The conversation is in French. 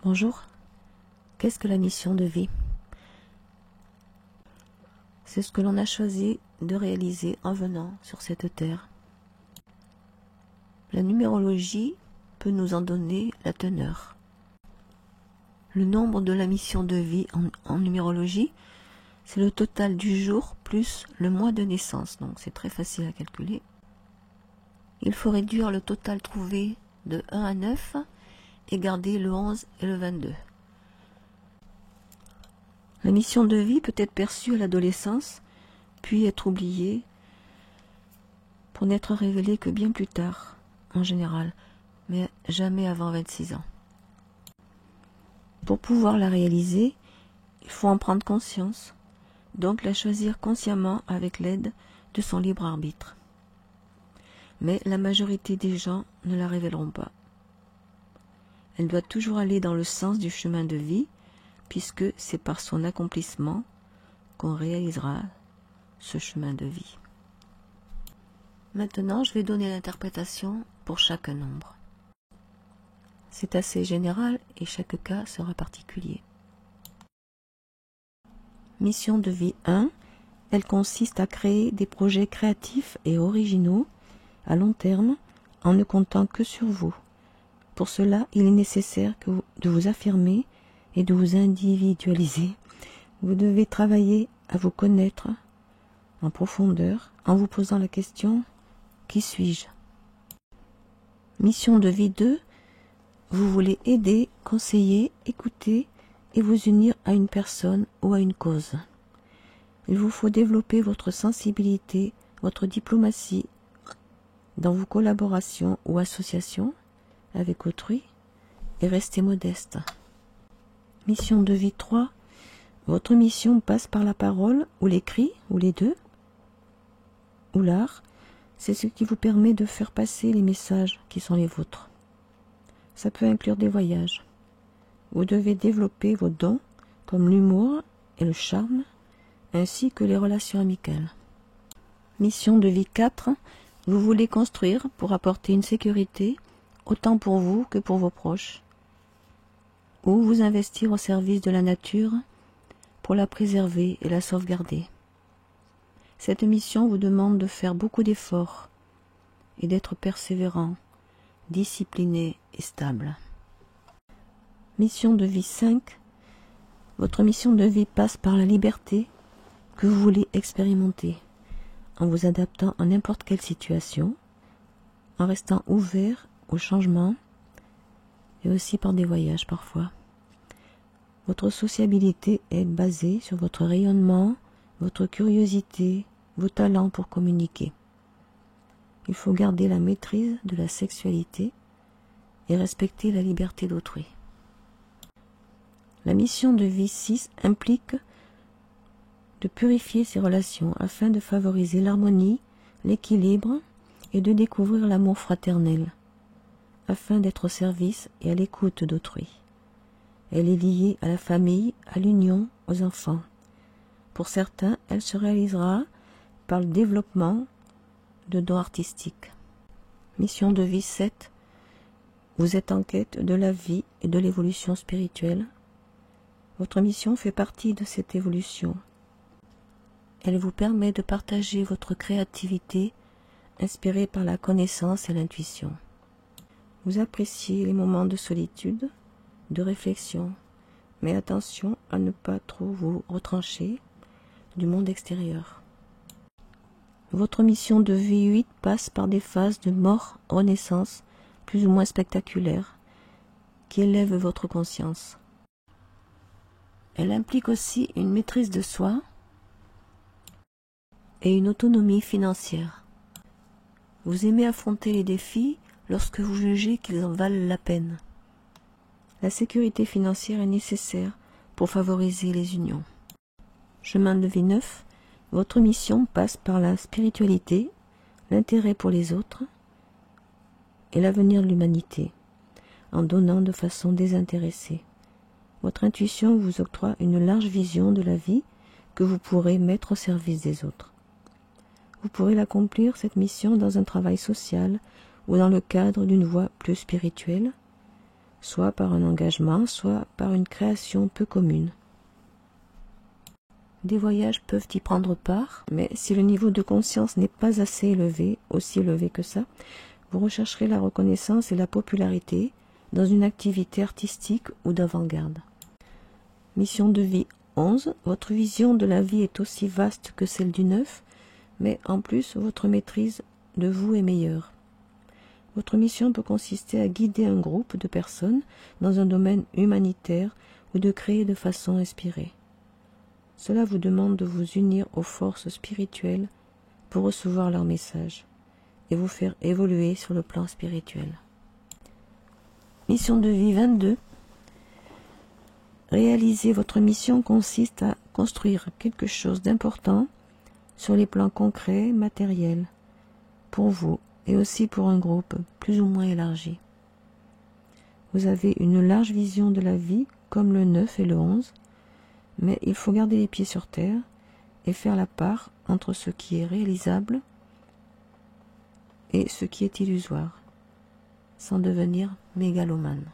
Bonjour, qu'est-ce que la mission de vie? C'est ce que l'on a choisi de réaliser en venant sur cette terre. La numérologie peut nous en donner la teneur. Le nombre de la mission de vie en numérologie, c'est le total du jour plus le mois de naissance, donc c'est très facile à calculer. Il faut réduire le total trouvé de 1 à 9 et garder le 11 et le 22. La mission de vie peut être perçue à l'adolescence, puis être oubliée pour n'être révélée que bien plus tard, en général, mais jamais avant 26 ans. Pour pouvoir la réaliser, il faut en prendre conscience, donc la choisir consciemment avec l'aide de son libre arbitre. Mais la majorité des gens ne la révéleront pas. Elle doit toujours aller dans le sens du chemin de vie, puisque c'est par son accomplissement qu'on réalisera ce chemin de vie. Maintenant, je vais donner l'interprétation pour chaque nombre. C'est assez général et chaque cas sera particulier. Mission de vie 1, elle consiste à créer des projets créatifs et originaux à long terme en ne comptant que sur vous. Pour cela, il est nécessaire de vous affirmer et de vous individualiser. Vous devez travailler à vous connaître en profondeur en vous posant la question « Qui suis-je » Mission de vie 2, vous voulez aider, conseiller, écouter et vous unir à une personne ou à une cause. Il vous faut développer votre sensibilité, votre diplomatie dans vos collaborations ou associations avec autrui et rester modeste. Mission de vie 3, votre mission passe par la parole ou l'écrit ou les deux ou l'art. C'est ce qui vous permet de faire passer les messages qui sont les vôtres. Ça peut inclure des voyages. Vous devez développer vos dons comme l'humour et le charme, ainsi que les relations amicales. Mission de vie 4, vous voulez construire pour apporter une sécurité, autant pour vous que pour vos proches, ou vous investir au service de la nature pour la préserver et la sauvegarder. Cette mission vous demande de faire beaucoup d'efforts et d'être persévérant, discipliné et stable. Mission de vie 5. Votre mission de vie passe par la liberté que vous voulez expérimenter, en vous adaptant à n'importe quelle situation, en restant ouvert au changement et aussi par des voyages parfois. Votre sociabilité est basée sur votre rayonnement, votre curiosité, vos talents pour communiquer. Il faut garder la maîtrise de la sexualité et respecter la liberté d'autrui. La mission de vie 6 implique de purifier ses relations afin de favoriser l'harmonie, l'équilibre et de découvrir l'amour fraternel, afin d'être au service et à l'écoute d'autrui. Elle est liée à la famille, à l'union, aux enfants. Pour certains, elle se réalisera par le développement de dons artistiques. Mission de vie 7. Vous êtes en quête de la vie et de l'évolution spirituelle. Votre mission fait partie de cette évolution. Elle vous permet de partager votre créativité inspirée par la connaissance et l'intuition. Vous appréciez les moments de solitude, de réflexion, mais attention à ne pas trop vous retrancher du monde extérieur. Votre mission de vie 8 passe par des phases de mort-renaissance plus ou moins spectaculaires qui élèvent votre conscience. Elle implique aussi une maîtrise de soi et une autonomie financière. Vous aimez affronter les défis lorsque vous jugez qu'ils en valent la peine. La sécurité financière est nécessaire pour favoriser les unions. Chemin de vie 9, votre mission passe par la spiritualité, l'intérêt pour les autres et l'avenir de l'humanité, en donnant de façon désintéressée. Votre intuition vous octroie une large vision de la vie que vous pourrez mettre au service des autres. Vous pourrez l'accomplir, cette mission, dans un travail social ou dans le cadre d'une voie plus spirituelle, soit par un engagement, soit par une création peu commune. Des voyages peuvent y prendre part, mais si le niveau de conscience n'est pas assez élevé, aussi élevé que ça, vous rechercherez la reconnaissance et la popularité dans une activité artistique ou d'avant-garde. Mission de vie 11. Votre vision de la vie est aussi vaste que celle du 9, mais en plus, votre maîtrise de vous est meilleure. Votre mission peut consister à guider un groupe de personnes dans un domaine humanitaire ou de créer de façon inspirée. Cela vous demande de vous unir aux forces spirituelles pour recevoir leur message et vous faire évoluer sur le plan spirituel. Mission de vie 22. Réaliser votre mission consiste à construire quelque chose d'important sur les plans concrets, matériels, pour vous et aussi pour un groupe plus ou moins élargi. Vous avez une large vision de la vie comme le 9 et le 11, mais il faut garder les pieds sur terre et faire la part entre ce qui est réalisable et ce qui est illusoire, sans devenir mégalomane.